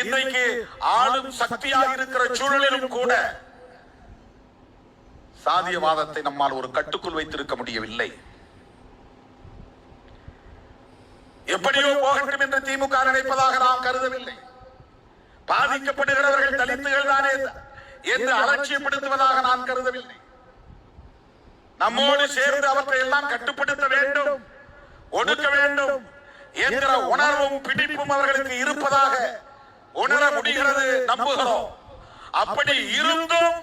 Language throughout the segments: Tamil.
இன்றைக்கு ஆளும் சக்தியாக இருக்கிற சூழலிலும் கூட சாதியவாதத்தை நம்மால் ஒரு கட்டுக்குள் வைத்திருக்க முடியவில்லை. எப்படியோ போகட்டும் என்று திமுக நினைப்பதாக நாம் கருதவில்லை. பாதிக்கப்படுகிறவர்கள் தலித்துகள் தானே என்று அலட்சியப்படுத்துவதாக நான் கருதவில்லை. நம்மோடு சேர்ந்து அவற்றை எல்லாம் கட்டுப்படுத்த வேண்டும், ஒடுக்க வேண்டும் என்கிற உணர்வும் பிடிப்பும் அவர்களுக்கு இருப்பதாக உணர முடிகிறது, நம்புகிறோம். அப்படி இருந்தும்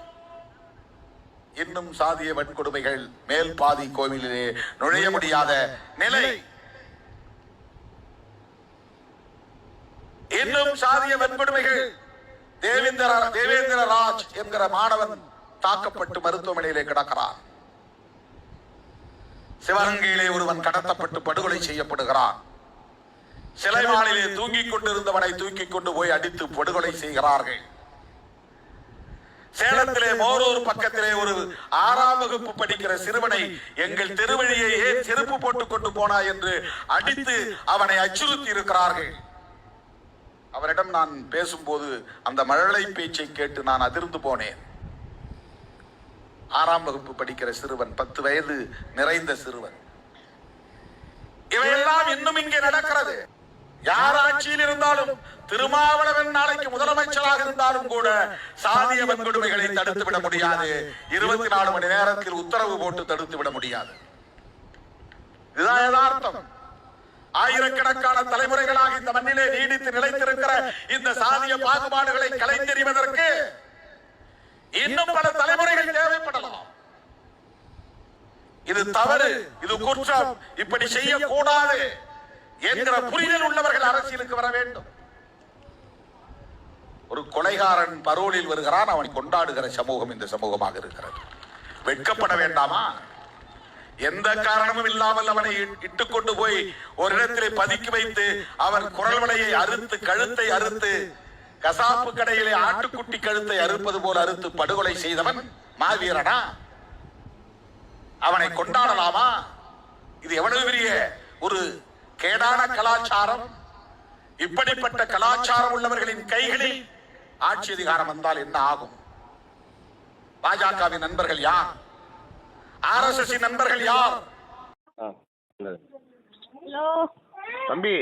இன்னும் சாதிய வன்கொடுமைகள் மேல் பாதி கோவிலிலே நுழைய முடியாத நிலை. இன்னும் சாதிய வன்கொடுமைகள். தேவேந்திர ராஜ் என்கிற மாணவன் தாக்கப்பட்டு மருத்துவமனையிலே கிடக்கிறான். சிவகங்கையிலே ஒருவன் கடத்தப்பட்டு படுகொலை செய்யப்படுகிறான். சிலைமாளிலே தூங்கிக் கொண்டிருந்தவனை தூக்கிக் கொண்டு போய் அடித்து படுகொலை செய்கிறார்கள். சேலத்திலே மோரூர் பக்கத்திலே ஒரு 6ஆம் வகுப்பு படிக்கிற சிறுவனை எங்கள் தெருவழியை ஏன் செருப்பு போட்டுக் கொண்டு போனா என்று அடித்து அவனை அச்சுறுத்தி இருக்கிறார்கள். அவரிடம் நான் பேசும்போது அந்த மழலை பேச்சை கேட்டு நான் அதிர்ந்து போனேன். 6ஆம் வகுப்பு படிக்கிற சிறுவன், 10 வயது நிறைந்த சிறுவன். இவையெல்லாம் இன்னும் இங்கே நடக்கிறது. யார் ஆட்சியில் இருந்தாலும், திருமாவளவன் நாளைக்கு முதலமைச்சராக இருந்தாலும் கூட சாதிய வன்கொடுமைகளை தடுத்து விட முடியாது. 24 மணி நேரத்தில் உத்தரவு போட்டு தடுத்து விட முடியாது. இதுதான் யதார்த்தம். ஆயிரக்கணக்கான தலைமுறைகளாக இந்த மண்ணிலே நீடித்து நிலைத்திருக்கிற இந்த சாதிய பாகுபாடுகளை கலைந்தெறிவதற்கு இன்னும் பல தலைமுறைகள் தேவைப்படலாம். இது தவறு, இது குற்றம், இப்படி செய்யக்கூடாது என்கிற புரிதல் உள்ளவர்கள் அரசியலுக்கு வர வேண்டும். ஒரு கொலைகாரன் பரோலில் வருகிறான், அவனை கொண்டாடுகிற சமூகம் இந்த சமூகமாக இருக்கிறது. வெட்கப்பட வேண்டாமா? எந்த காரணமும் இல்லாமல் அவனை இட்டுக்கொண்டு போய் ஒரு இடத்திலே பதுக்கி வைத்து அவன் குரல் வளையை அறுத்து, கழுத்தை அறுத்து, கசாப்பு கடையிலே ஆட்டுக்குட்டி கழுத்தை அறுப்பது போல அறுத்து படுகொலை செய்தவன் மாவீரனா? அவனை கொண்டாடலாமா? இது எவ்வளவு பெரிய ஒரு கேடான கலாச்சாரம். இப்படிப்பட்ட கலாச்சாரம் உள்ளவர்களின் கைகளில் ஆட்சி அதிகாரம் வந்தால் என்ன ஆகும்? பாஜகவின் நண்பர்கள் யார்? RSS நண்பர்கள் யார்? தம்பி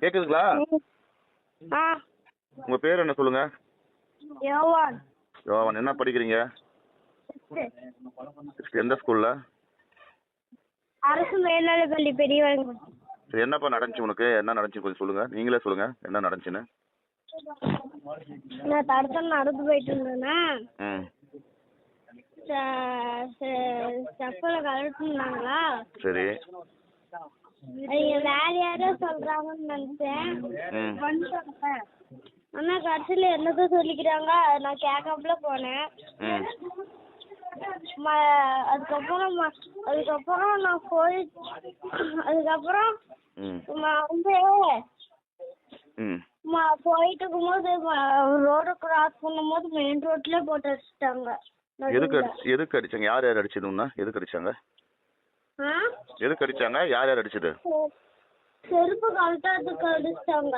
கேக்குதுங்களா? உங்க பேர் என்ன சொல்லுங்க? யோவான். யோவான், என்ன படிக்கிறீங்க? எந்த ஸ்கூல்ல? அரசு மேல்நிலைப்பள்ளி பெரியவங்க. சரி, என்னப்பா நடந்துச்சு உனக்கு? என்ன நடந்துச்சு கொஞ்சம் சொல்லுங்க, நீங்களே சொல்லுங்க என்ன நடந்துச்சுன்னு. நான் தடுத்து நடந்து போயிட்டு இருந்தேன்னா செப்பல கலட்டுனாங்களா. சரி, வேற யாரோ சொல்றாங்கன்னு நினைச்சேன். ஆனா கடைசியில என்னதான் சொல்லிக்கிறாங்க, நான் கேட்காமல போனேன். அதுக்கப்புறம் நான் போய் அதுக்கப்புறம் வந்து போயிட்டு இருக்கும்போது ரோடு கிராஸ் பண்ணும்போது மெயின் ரோட்ல போட்டு அடிச்சிட்டாங்க. எதுக்கு அடிச்சாங்க? யார் யார் அடிச்சதுன்னா எதுக்கு அடிச்சாங்க? எதுக்கு அடிச்சாங்க? யார் யார் அடிச்சது? செருப்பு கழட்டத்துக்கு அடிச்சிட்டாங்க.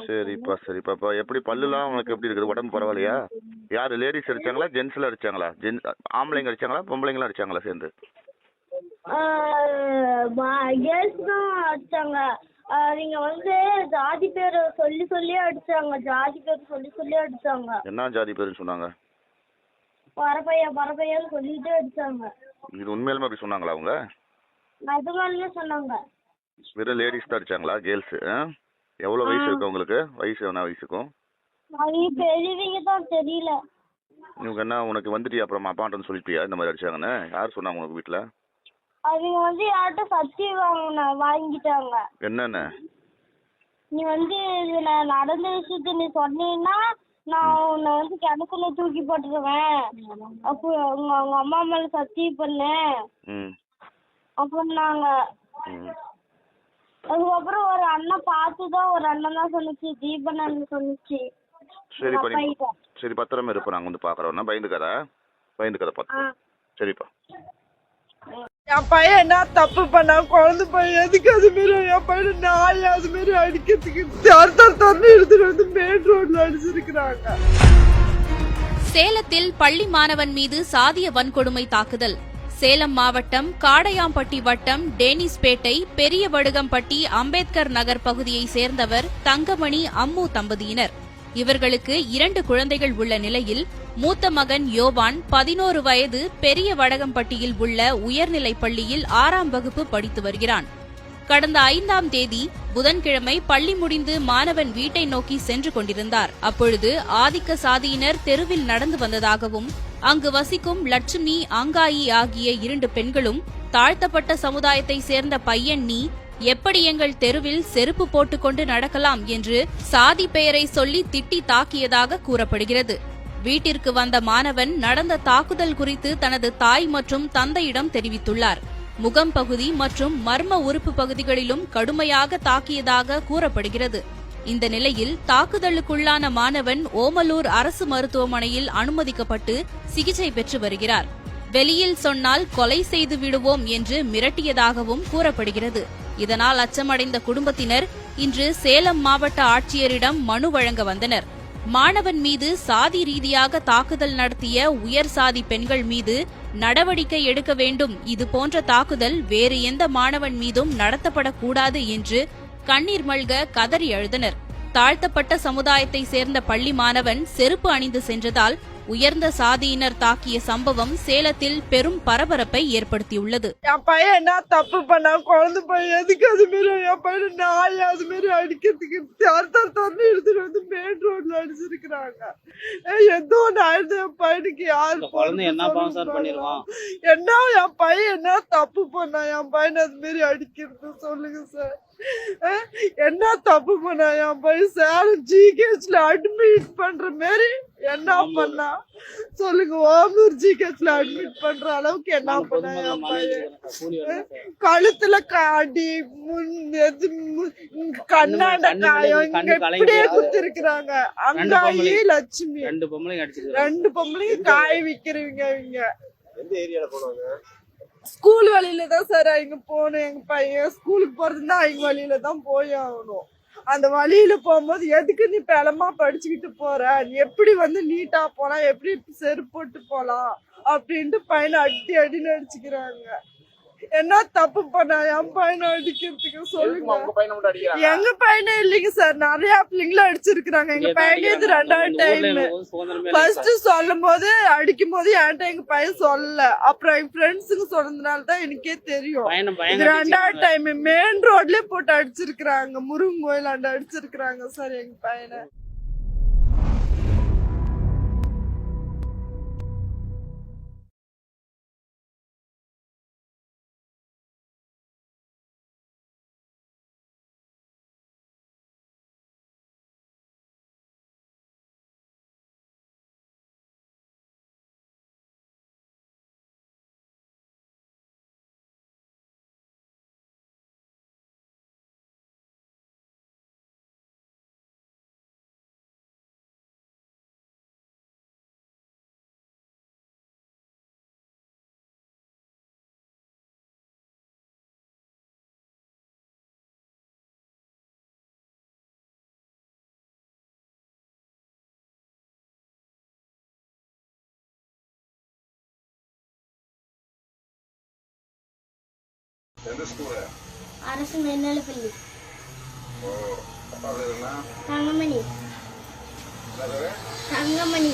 சரிப்பா. எப்படி பல்லுலாம் உனக்கு எப்படி இருக்குது? உடம்பு பரவாயில்லையா? யாரு, லேடிஸ் அடிச்சாங்களா ஜென்ஸ்ல அடிச்சாங்களா? ஆம்பளைங்க அடிச்சாங்களா பொம்பளைங்களும் அடிச்சாங்களா சேர்ந்து? கேர்ள்ஸ் தான் அடிச்சாங்க. நீங்க வந்து ஜாதி பேர் சொல்லி அடிச்சாங்க. ஜாதி பேர் சொல்லி அடிச்சாங்க. என்ன ஜாதி பேருன்னு சொன்னாங்க? பரப்பையான்னு சொல்லிட்டு அடிச்சாங்க. இது உண்மையிலுமே அப்படி சொன்னாங்களா அவங்க? அதுமாதிரியே சொன்னாங்க. வெறும் லேடிஸ் தான் அடிச்சாங்களா? கேர்ள்ஸ்? எவ்வளவு வயசு இருக்கு உங்களுக்கு? வயசு என்ன வயசுக்கும்? பெரியவங்க தான் தெரியல. இவங்க என்ன உனக்கு வந்துட்டியா அப்புறம் அப்பான்னு சொல்லிட்டியா இந்த மாதிரி அடிச்சாங்கன்னு? யார் சொன்னாங்க உனக்கு வீட்டுல? அவங்க வந்து யார்கிட்ட சத்தி வாங்கிட்டாங்க. என்னன்னு? நீ வந்து நான் நடந்த விஷயத்த நீ சொன்னீங்கன்னா நான் உன்னை வந்து கிணத்துல தூக்கி போட்டுருவேன். அப்போ உங்க அம்மா மேல சத்தியம் பண்ணேன் அப்படின்னாங்க. அதுக்கப்புறம் ஒரு அண்ணன் பார்த்துதான் ஒரு அண்ணன் தான் சொன்னிச்சு, தீபன் அண்ணன் சொன்னிச்சு. சரி பத்திரமா இருப்போம், நாங்க வந்து பாக்குறோம். பயந்துக்காத பத்திரம். சரிப்பா. என் பையன் என்ன தப்பு பண்ணா, குழந்தை பையன் எதுக்கு அது மாரி என் பையனை நாய் அது மாரி அடிக்கிறதுக்கு தரன்னு எடுத்துட்டு வந்து மெயின் ரோட்ல அடிச்சிருக்கிறாங்க. சேலத்தில் பள்ளி மாணவன் மீது சாதிய வன்கொடுமை தாக்குதல். சேலம் மாவட்டம் காடையாம்பட்டி வட்டம் டேனிஸ்பேட்டை பெரியவடுகம்பட்டி அம்பேத்கர் நகர் பகுதியை சேர்ந்தவர் தங்கமணி அம்மு தம்பதியினர். இவர்களுக்கு 2 குழந்தைகள் உள்ள நிலையில் மூத்த மகன் யோவான் 11 வயது பெரிய வடகம்பட்டியில் உள்ள உயர்நிலைப் பள்ளியில் 6ஆம் வகுப்பு படித்து வருகிறான். கடந்த 5ஆம் தேதி புதன்கிழமை பள்ளி முடிந்து மாணவன் வீட்டை நோக்கி சென்று கொண்டிருந்தார். அப்பொழுது ஆதிக்க சாதியினர் தெருவில் நடந்து வந்ததாகவும் அங்கு வசிக்கும் லட்சுமி, அங்காயி ஆகிய 2 பெண்களும் தாழ்த்தப்பட்ட சமுதாயத்தை சேர்ந்த பையன் நீ எப்படி எங்கள் தெருவில் செருப்பு போட்டுக்கொண்டு நடக்கலாம் என்று சாதி பெயரை சொல்லி திட்டி தாக்கியதாக கூறப்படுகிறது. வீட்டிற்கு வந்த மாணவன் நடந்த தாக்குதல் குறித்து தனது தாய் மற்றும் தந்தையிடம் தெரிவித்துள்ளார். முகம் பகுதி மற்றும் மர்ம உறுப்பு பகுதிகளிலும் கடுமையாக தாக்கியதாக கூறப்படுகிறது. இந்த நிலையில் தாக்குதலுக்குள்ளான மாணவன் ஓமலூர் அரசு மருத்துவமனையில் அனுமதிக்கப்பட்டு சிகிச்சை பெற்று வருகிறார். வெளியில் சொன்னால் கொலை செய்து விடுவோம் என்று மிரட்டியதாகவும் கூறப்படுகிறது. இதனால் அச்சமடைந்த குடும்பத்தினர் இன்று சேலம் மாவட்ட ஆட்சியரிடம் மனு வழங்க வந்தனர். மாணவன் மீது சாதி ரீதியாக தாக்குதல் நடத்திய உயர் சாதி பெண்கள் மீது நடவடிக்கை எடுக்க வேண்டும். இதுபோன்ற தாக்குதல் வேறு எந்த மாணவன் மீதும் நடத்தப்படக்கூடாது என்று கண்ணீர் மல்க கதறி அழுதனர். தாழ்த்தப்பட்ட சமுதாயத்தை சேர்ந்த பள்ளி மாணவன் செருப்பு அணிந்து சென்றதால் உயர்ந்த சாதியினர் தாக்கிய சம்பவம் சேலத்தில் பெரும் பரபரப்பை ஏற்படுத்தியுள்ளது. என் பையன் என்ன தப்பு பண்ணா, குழந்தை பையன் எதுக்கு அது மாரி என் பையனை நாய் அது மாரி அடிக்கிறதுக்கு தரன்னு எடுத்துட்டு வந்து மெயின் ரோட்ல அடிச்சிருக்கிறாங்க. ஏதோ ஆயிடுது என் பையனுக்கு. யாரு குழந்தை என்ன பாவம் சார் பண்ணிருவான்? என்ன என் பையன் என்ன தப்பு பண்ணா என் பையனை அது மாரி அடிக்கிறது சொல்லுங்க சார். என்ன தப்பு பண்ணா என் பையன் சேலம் ஜிஹெச்ல அட்மிட் பண்ற மாரி என்ன பண்ணா சொல்லுங்க. ஓமலூர் ஜிஹெச்ல அட்மிட் பண்ற அளவுக்கு என்ன பண்ணா என் பையன்? கழுத்துல காடி கண்ணாண்ட காயம் இங்க இப்படியே குத்திருக்கிறாங்க. அங்காயி லட்சுமி 2 பொம்பளைங்க காய விக்கிறவங்க. இவங்க எந்த ஏரியால போனாங்க? ஸ்கூல் வழியில தான் சார் அவங்க போகணும். எங்க பையன் ஸ்கூலுக்கு போறதுன்னா அவங்க வழியில தான் போய் ஆகணும். அந்த வழியில போகும்போது எதுக்கு நீ பலமா படிச்சுக்கிட்டு போற, நீ எப்படி வந்து நீட்டா போலாம், எப்படி செருப்பு போட்டு போலாம் அப்படின்ட்டு பையனை அடின்னு அடிச்சுக்கிறாங்க. என்ன தப்பு பண்ணா என் பையனை அடிக்கிறதுக்கு சொல்லுங்க. எங்க பையனே இல்லைங்க சார், நிறைய பிள்ளைங்களும் அடிச்சிருக்கிறாங்க. எங்க பையனே இது 2வது டைம். ஃபர்ஸ்ட் சொல்லும் போது அடிக்கும் போது என்கிட்ட எங்க பையன் சொல்லல. அப்புறம் எங்க ஃப்ரெண்ட்ஸுங்க சொன்னதுனால தான் எனக்கே தெரியும். இது 2வது டைம் மெயின் ரோட்லயே போட்டு அடிச்சிருக்கிறாங்க. முருகன் கோயில் ஆண்ட அடிச்சிருக்கிறாங்க சார் எங்க பையனை. எந்த ஸ்கூல்? அரசு மேல்நிலைப்பள்ளி. ஓ, அப்பா பேர் என்ன? தங்கமணி. தங்கமணி.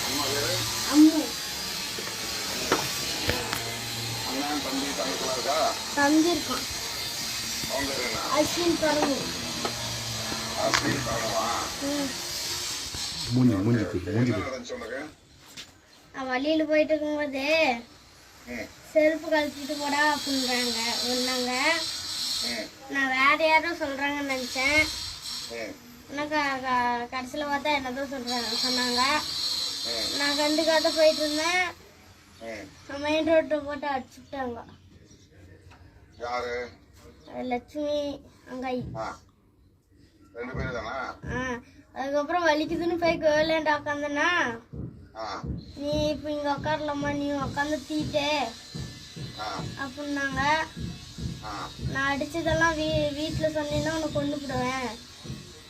அம்மா பேரு? அம்மு. அண்ணன் தம்பி தங்கலாம் இருக்கா? தம்பி இருக்கான். அவங்க பேர் என்ன? அஸ்வின் பரமு. அஸ்வின் பரமுவா? நடந்துச்சு உனக்கு? நான் வழியில போயிட்டு இருக்கும்போது செருப்பு கழட்டிட்டு போடா அப்படின்றாங்க ஒன்னாங்க. நான் வேற யாரும் சொல்றாங்கன்னு நினைச்சேன். கடைசியில் பார்த்தா என்னதான் சொன்னாங்க. நான் கண்டுக்காத போயிட்டு இருந்தேன். மெயின் ரோட்டை போட்டு அடிச்சுட்டாங்க. யாரு? லட்சுமி, அங்காயி. 2 பேரு தானா? அதுக்கப்புறம் வலிக்குதுன்னு போய் கோயிலாண்ட உட்காந்தேன்னா ஆ நீ இப்போ இங்கே உட்காரலாமா, நீ உட்காந்து தீட்டு ஆ அப்படின்னாங்க. ஆ நான் அடித்ததெல்லாம் வீட்டில் சொன்னீங்கன்னா உன்னை கொண்டு போடுவேன்.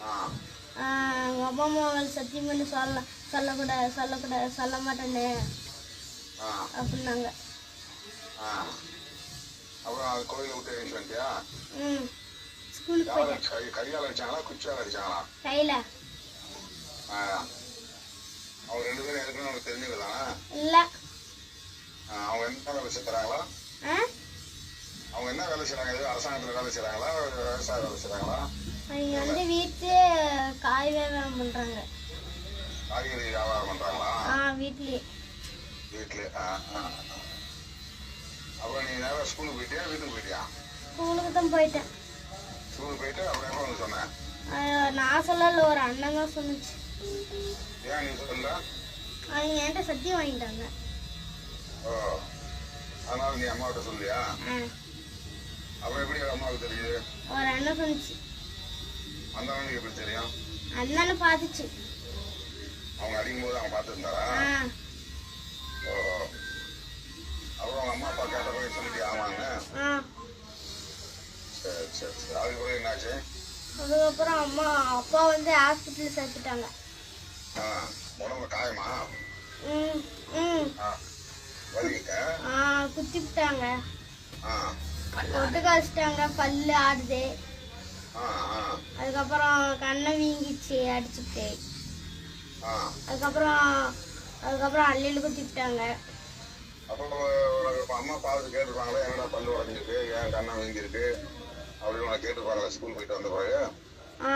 ஆ உங்கள் அப்பா அம்மா சத்தியம் பண்ணி சொல்ல மாட்டேன்னு ஆ அப்படின்னாங்க. ஆ அப்புறம் அது கோயிலை விட்டு எழுந்து வந்துட்டியா? ம் ஸ்கூலுக்கு யாரும் போயிட்டேன். கையால் அடிச்சாங்களா குச்சியால் அடிச்சாங்களா? கையில் ஆ அவங்க 2 பேரும் எதுக்குன்னு உனக்கு தெரிஞ்சவங்க தானே? இல்லை. அவங்க என்ன வேலை செய்கிறாங்களா? ஆ அவங்க என்ன வேலை செய்கிறாங்க? எது அரசாங்கத்தில் வேலை செய்கிறாங்களா, விவசாய வேலை செய்கிறாங்களா? அவங்க வந்து வீட்டு காய் வியாபாரம் பண்ணுறாங்க. காய்கறி வியாபாரம் பண்ணுறாங்களா? வீட்லேயே. வீட்டில். ஆ ஆ அப்புறம் நீ நேராக ஸ்கூலுக்கு போயிட்டியா வீட்டுக்கு போயிட்டியா? ஸ்கூலுக்கு தான் போயிட்டேன். ஸ்கூலுக்கு போயிட்டு அப்புறம் எப்போ வந்து சொன்னேன்? நான் சொல்லல, ஒரு அண்ணன் தான் சொன்னிச்சு. ஏன் நீ சொல்லல? அவங்க என்கிட்ட சத்தியம் வாங்கிட்டாங்க. ஓ அதனால நீ அம்மாவிட்ட சொல்லியா? அப்புறம் எப்படி அம்மாவுக்கு தெரியுது? ஒரு அண்ணன் சொன்னிச்சு. அந்த அண்ணனுக்கு எப்படி தெரியும்? அண்ணனை பார்த்துச்சு. அவங்க அடிக்கும்போது அவங்க பார்த்துருந்தாரா? ஓ அப்புறம் அவங்க அம்மா அப்பா கேட்ட போய் சொல்லிட்டு ஆமாங்க. சரி சரி சரி அதுக்கப்புறம் என்னாச்சு? அதுக்கப்புறம் அப்பா வந்து ஹாஸ்பிட்டலில் சேர்த்துட்டாங்க. உடம்புல காயமா? ம் ம் வலிக்க? குத்திவிட்டாங்க, ஒட்டு காய்ச்சிட்டாங்க, பல்லு ஆடுது. அதுக்கப்புறம் கண்ணை வீங்கிச்சு அடிச்சுட்டு. அதுக்கப்புறம் அள்ளியில் குத்திவிட்டாங்க. அப்புறம் அம்மா பார்த்து கேட்டுருப்பாங்களே என்னடா பல்லு உடஞ்சிருக்கு, ஏன் கண்ணை வீங்கிருக்கு அப்படின்னு உனக்கு கேட்டுருப்பாங்களா ஸ்கூல் போயிட்டு வந்த பிறகு?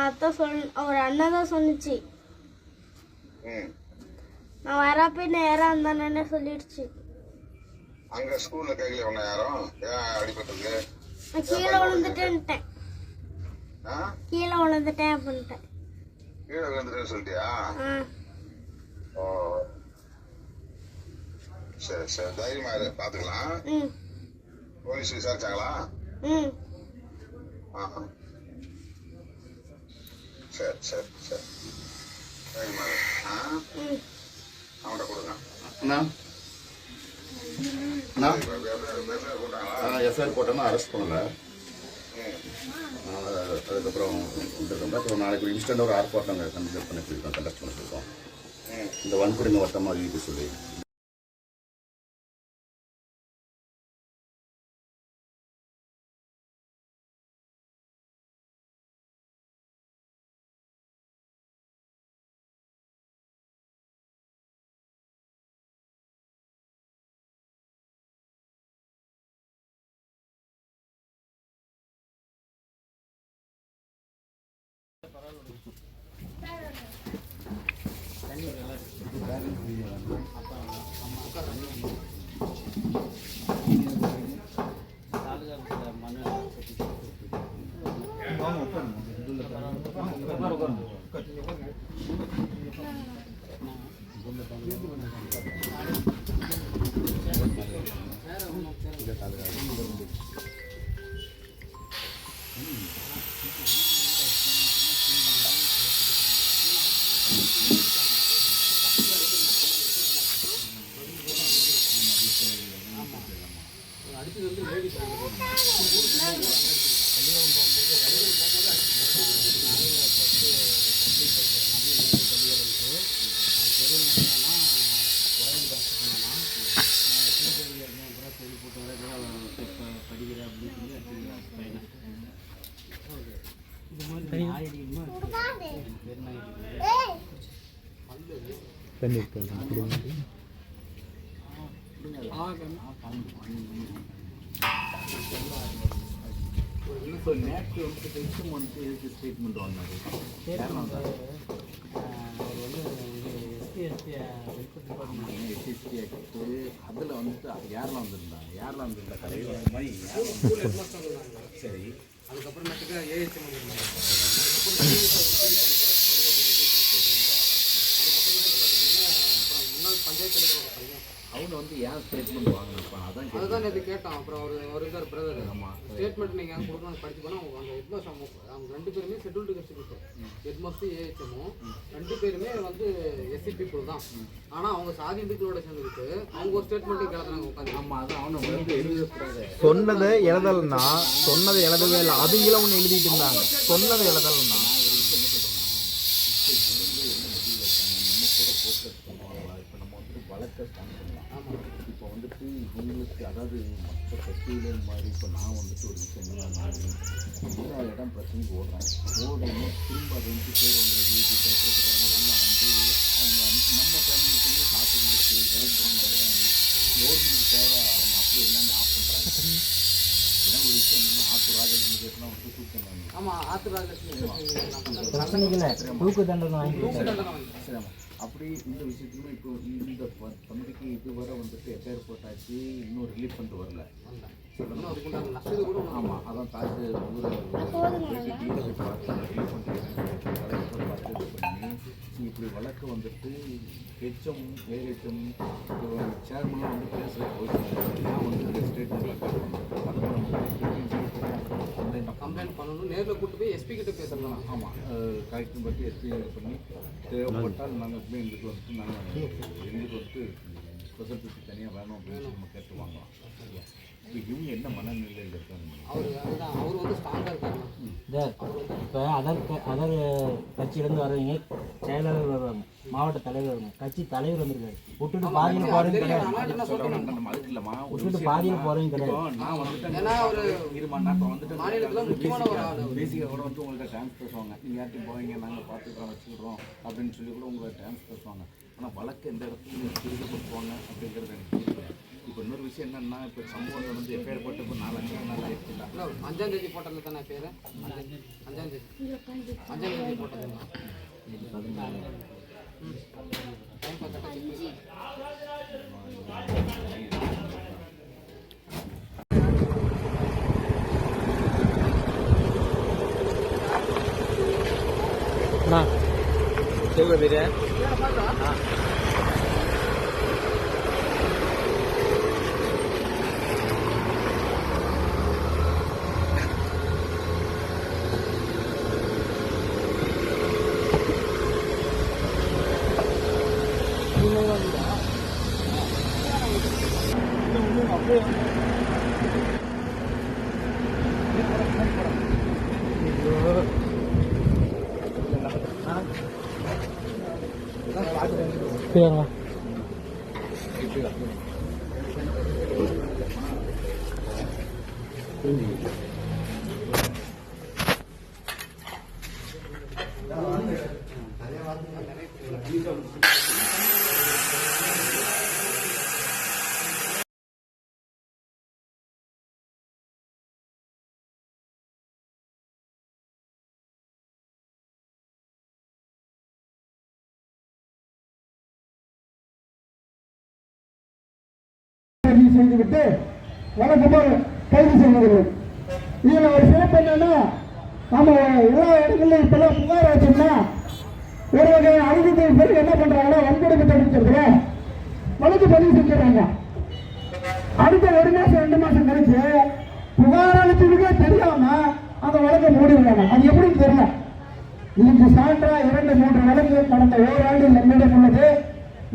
அதான் ஒரு அண்ணன் தான் சொன்னிச்சு. ம் நான் வரப்ப நேரம் இருந்தானே சொல்லிடுச்சு. அங்க ஸ்கூல்ல கேட்கல உன்ன யாரும் ஏன் அடிபட்டுருக்கு? நான் கீழே விழுந்துட்டேன்ட்டேன். கீழே விழுந்துட்டேன் அப்படின்ட்டேன். கீழே விழுந்துட்டேன்னு சொல்லிட்டியா? ஓ சரி சரி தைரியமா இரு, பாத்துக்கலாம். போலீஸ் விசாரிச்சாங்களா? சரி சரி சரி தைரியமா இரு. அவன்கிட்ட கொடுங்க. எஃப்ஐஆர் போட்டோம்னா அரெஸ்ட் பண்ணல. அதுக்கப்புறம் அப்புறம் நாளைக்கு இன்ஸ்டன்ட் ஒரு ஆர்ப்பாட்டம் கண்டக்ட் பண்ணி சொல்லியிருக்கோம், கண்டக்ட் பண்ண சொல்லியிருக்கோம். இந்த வன்கொடுமை வட்டமாக அறிவிக்க சொல்லி. ஸ்டேட்மெண்ட் வாங்கினாரு. எஸ்சி ஆக்ட் அதில் வந்துட்டு யாரெல்லாம் வந்திருந்தா கடையில் சரி. அதுக்கப்புறமேட்டுக்கு ஏஎஸ்எம் முன்னாள் பஞ்சாயத்து தலைவரோட பையன் அவங்க வந்து ஏன் ஸ்டேட்மெண்ட் வாங்கினப்பா அதான் அதுதான் நேற்று கேட்டோம். அப்புறம் அவர் இருக்கார் பிரதர். ஆமாம் ஸ்டேட்மெண்ட் நீங்கள் அங்கே கொடுக்கணும் படிச்சு போனால் அவங்க அந்த ஹெட்மாஸ்டர் அவங்க 2 பேருமே ஷெட்யூல்டு கஸ்ட் ஹெட்மாஸ்டர் ஏஹெச்எம்மும் 2 பேருமே வந்து எஸ்சி பீப்புள் தான். ஆனால் அவங்க சாதி இந்துக்களோட சேர்ந்துக்கிட்டு அவங்க ஒரு ஸ்டேட்மெண்ட்டு கேட்குறாங்க உட்காந்து. ஆமாம் அதான் அவனை வந்து எழுதக்கூடாது. சொன்னதை எழுதலைன்னா சொன்னதை எழுதவே இல்லை. அவங்களும் ஒன்று எழுதிட்டு இருந்தாங்க. சொன்னதை எழுதலைன்னா இப்போ நம்ம வந்துட்டு வழக்க ஸ்டாண்ட் பண்ணலாம். இப்போ வந்துட்டு இவங்களுக்கு அதாவது மற்ற கட்சியிலே மாதிரி இப்போ நான் வந்துட்டு ஒரு விஷயம் என்ன எல்லா இடம் பிரச்சனைக்கு ஓடுறேன். ஓடணும் திரும்ப அதை வந்து பேருந்து இது பேசுகிறவங்க எல்லாம் வந்து அவங்க நம்ம ஃபேமிலிக்குமே காசு கொடுத்து கவர்மெண்ட்டுக்கு தேவை அவங்க அப்படியே எல்லாமே ஆஃப் பண்ணுறாங்க. ஏன்னா ஒரு விஷயம் என்னன்னா ஆத்தூர் ராஜலட்சுமி வந்து தூக்கம். ஆமாம் ஆத்தூர் ராஜலட்சுமி தூக்கு தண்டனை சரி. அப்படி இந்த விஷயத்துலையுமே இப்போ இந்த தம்பிக்கு இதுவரை வந்துட்டு எஃப்ஐஆர் போட்டாச்சு, இன்னும் ரிலீஃப் பண்ணிட்டு வரல. ஆமாம் அதான் தாஜ் ஊரை ரிலீஃப் பண்ணிட்டு இப்படி வழக்கு வந்துட்டு ஹெச்எம் ஏஹெச்எம் சேர்மனும் வந்து பேசுகிற நான் வந்து ஸ்டேட்மெண்ட் கம்ப்ளைண்ட் பண்ணணும். நேரில் கூட்டு போய் எஸ்பி கிட்ட பேசலாம். ஆமாம் கலெக்டர் பற்றி எஸ்பி பண்ணி தேவைப்பட்டால் நாங்கள் எங்களுக்கு வந்துட்டு எங்களுக்கு வந்துட்டு ஸ்பெஷல் பிசி தனியாக வேணும் அப்படின்னு நம்ம கேட்டு வாங்கலாம். இப்போ இவங்க என்ன மனநிலையில் இருக்காங்க? அவர் வந்து ஸ்ட்ராங்காக இருக்காங்க. இப்போ அதர் கட்சியிலேருந்து வருவீங்க, செயலாளர் வருவாங்க, மாவட்ட தலைவர் வருவாங்க, கட்சி தலைவர் வந்திருக்காரு. விட்டுட்டு பாதியில் போகிறவங்க கிடையாது. விட்டுட்டு பாதியில் போகிறவங்க கிடையாது. நான் வந்துட்டு ஏன்னா அவர் இப்போ வந்துட்டு மாநிலத்தில் முக்கியமான ஒரு ஆள். பேசிக்காக கூட வந்து உங்கள்கிட்ட டான்ஸ் பேசுவாங்க. நீங்கள் யார்ட்டையும் போவீங்க, நாங்கள் பார்த்துக்கிறோம் வச்சுக்கிறோம் அப்படின்னு சொல்லி கூட உங்களை டான்ஸ் பேசுவாங்க. ஆனால் வழக்கு எந்த இடத்துலையும் திருத்தப்படுத்துவாங்க அப்படிங்கிறது எனக்கு தெரியல. இப்போ இன்னொரு விஷயம் என்னென்னா இப்போ சம்பவம் வந்து எஃப்ஐஆர் போட்டு இப்போ 4-5 நாள் ஆயிடுச்சுங்களா? 5ஆம் தேதி போட்டதில் தானே பேர் 5ஆம் தேதி போட்டது டைம் பார்த்துட்டு செய்துவிட்டு வழக்கமாக கைது செய்வதில்லை. இதில் ஒரு சிறப்பு என்னன்னா, நம்ம எல்லா இடங்கள்லையும் இப்பெல்லாம் புகார் ஆச்சுன்னா ஒரு வகையான அழுத்தத்தை பிறகு என்ன பண்றாங்கன்னா வன்கொடுமை தடுக்கிறதுல வழக்கு பதிவு செஞ்சுறாங்க. அடுத்த 1 மாசம் 2 மாசம் கழிச்சு புகார் அளிச்சதுக்கே தெரியாம அந்த வழக்கை மூடிடுறாங்க. அது எப்படின்னு தெரியல. இதுக்கு சான்றா 2-3 வழக்கு கடந்த ஓராண்டு நம்மிடம் உள்ளது.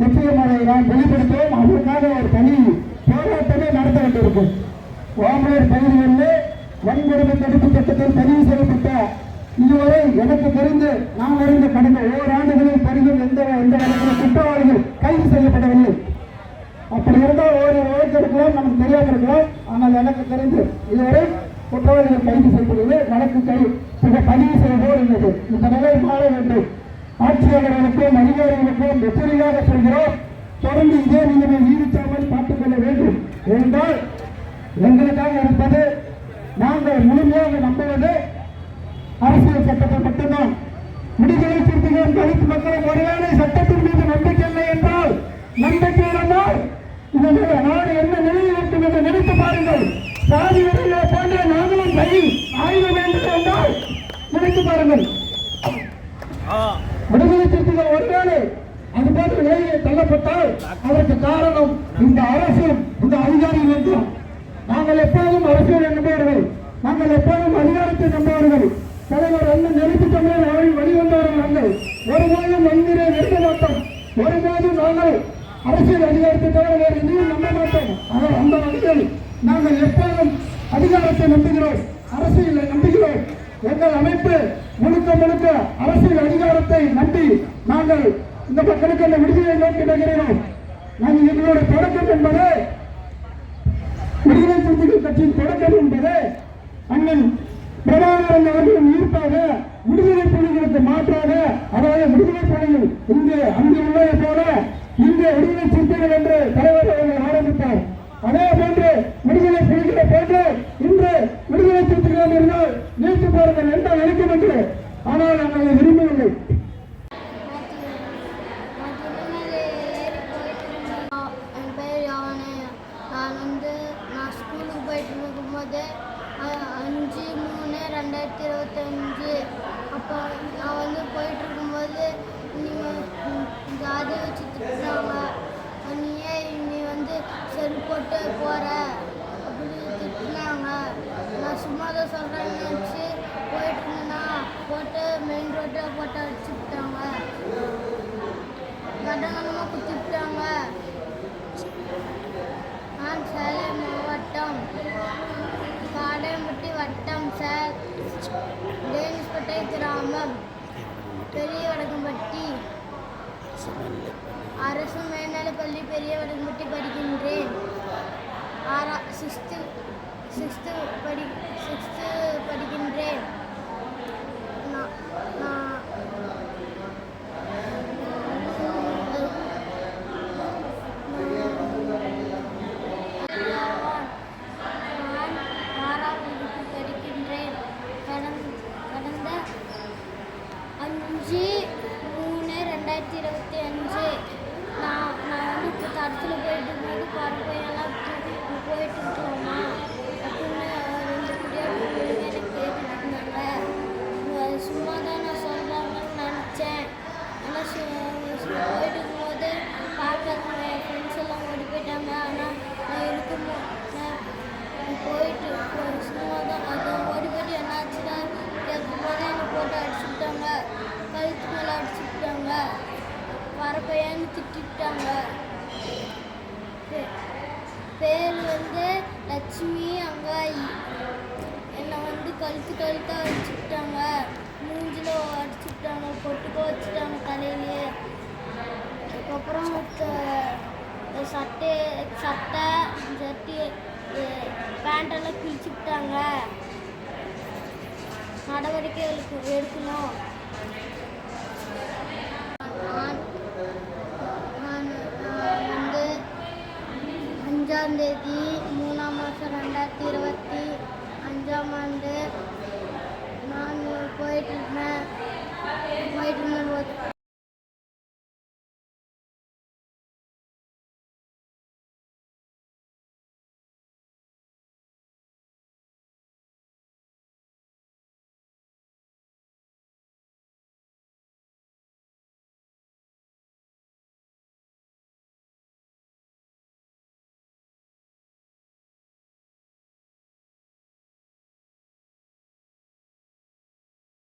நிச்சயம் அதை நாம் வெளிப்படுத்துவோம். அதற்காக ஒரு தனி போராட்டமே நடத்த வேண்டியிருக்கும். ஓமலூர் பகுதிகளில் வன்கொடுமை தடுப்பு சட்டத்தில் பதிவு செய்யப்பட்ட இதுவரை எனக்கு தெரிந்து நான் அறிந்த கடந்த ஓராண்டுகளில் பெரிதும் எந்த வகையில் குற்றவாளிகள் கைது செய்யப்படவில்லை. அப்படி இருந்தால் ஒரு வழக்கு இருக்கலாம், நமக்கு தெரியாமல் இருக்கலாம். ஆனால் எனக்கு தெரிந்து இதுவரை குற்றவாளிகள் கைது செய்யப்படவில்லை. வழக்கு பதிவு செய்யப்போர் உள்ளது. இந்த நிலை மாற வேண்டும். ஆட்சியாளர்களுக்கும் அதிகாரிகளுக்கும் எச்சரிக்கையாக சொல்கிறோம். தொடர்ந்து இதே நிலைமை நீடிக்காமல் பார்த்துக் கொள்ள வேண்டும். என்றால் எங்களுக்காக இருப்பது, நாங்கள் முழுமையாக நம்புவது அரசியல் சட்டத்தை மட்டும்தான். விடுதலை சிறுத்தைகள் தலித் மக்களும் ஒருவேளை சட்டத்தின் மீது நம்பிக்கை இல்லை என்றால், நம்பிக்கை இருந்தால் இந்த நாடு என்ன நிலையில் இருக்கும் என்று நினைத்து பாருங்கள். சாதி வரையிலே போன்ற நாங்களும் கையில் ஆயுத வேண்டும் என்றால் நினைத்து பாருங்கள். விடுதலை சிறுத்தைகள் ஒருவேளை அது போன்ற நிலையை தள்ளப்பட்டால் அதற்கு காரணம் இந்த அரசும் இந்த அதிகாரிகள் என்றும். நாங்கள் எப்போதும் அரசியல் நம்புவார்கள், நாங்கள் எப்போதும் அதிகாரத்தை நம்புவார்கள். தலைவர் அண்ணன் எழுத்து தமிழர் வழிவந்தவர்கள் நாங்கள் ஒருபோதும் மந்திரை நிறுத்த மாட்டோம். ஒருபோதும் நாங்கள் அரசியல் அதிகாரத்தை தவிர வேறு எதையும் நம்ப மாட்டோம். ஆனால் அந்த வகையில் நாங்கள் எப்போதும் அதிகாரத்தை நம்புகிறோம், அரசியலை நம்புகிறோம். எங்கள் அமைப்பு முழுக்க முழுக்க அரசியல் அதிகாரத்தை நம்பி நாங்கள் இந்த மக்களுக்கு அந்த விடுதலை நோக்கி நகர்கிறோம். நாங்கள் எங்களுடைய தொடக்கம் என்பது விடுதலை சிறுத்தைகள் கட்சியின் தொடக்கம் என்பது அண்ணன் பிரபாகரன் அவர்களின் ஈர்ப்பாக விடுதலை புலிகளுக்கு மாற்றாக, அதாவது விடுதலை புலிகள் இங்கே அங்கு உள்ளதை போல இங்கே விடுதலை சிறுத்தைகள் என்று தலைவர் அவர்கள் ஆரம்பித்தார். அதே போன்று விடுதலை புலிகளை போன்று இன்று விடுதலை சிறுத்தைகள் இருந்தால் நீட்டு போர்கள் என்ன நினைக்கும் என்று. ஆனால் நாங்கள் விரும்பவில்லை. என் பேர் யோவானே. நான் ஸ்கூலுக்கு போயிட்டு இருக்கும்போது 5/3/2025 அப்போ நான் போயிட்டு இருக்கும்போது நீங்கள் ஜாதி வச்சு திட்டுறாங்க, நீ செல் போட்டு போகிற அப்படி திட்டினாங்க. நான் சும்மா தான் சொல்கிறேன்னு நினச்சி போயிட்டு இருந்தேன்னா போட்டு மெயின் ரோட்டில் போட்டு அடிச்சு விட்டாங்க, கடனமாக குத்திவிட்டாங்க. நான் சேலம் மாவட்டம் காடையம்பட்டி வட்டம் டேனிஸ்பேட்டை கிராமம் பெரிய வடக்கம்பட்டி அரசு மேல்நிலைப்பள்ளி பெரிய வடக்கம்பட்டி படிக்கின்றேன். 6th படிக்கின்றேன். கடந்த 5/3/2025 நான் இப்போ தரத்தில் போயிட்டு இருக்கும்போது பறவையெல்லாம் போயிட்டு இருக்கோமா அப்படின்னு 2 குடியாட்டு எனக்கு கேட்டுட்டு இருந்தாங்க. சும்மா தான் நான் சொல்கிறாங்கன்னு நினச்சேன். ஆனால் போயிட்டு இருக்கும்போது பார்க்க என் ஃப்ரெண்ட்ஸ் எல்லாம் ஓடி போயிட்டாங்க. ஆனால் நான் போயிட்டு சும்மா தான் அது ஓடி போயிட்டு என்னாச்சுன்னா கேட்கும்போது என்னை போட்டு அடிச்சுட்டாங்க, கழுத்து மேலே அடிச்சுட்டாங்க, வரப்பையான்னு திட்டாங்க. பேர் லட்சுமி அங்காயி. என்னை கழுத்தாக அடிச்சுட்டாங்க, மூஞ்சில் அடிச்சுட்டாங்க, பொட்டுக்கோ வச்சுட்டாங்க தலையிலே. அதுக்கப்புறம் சட்டை பேண்டெல்லாம் கிழிச்சுட்டாங்க. நடவடிக்கை எடுக்கணும். நான் 5ஆம் தேதி 3ஆம் மாதம் 2020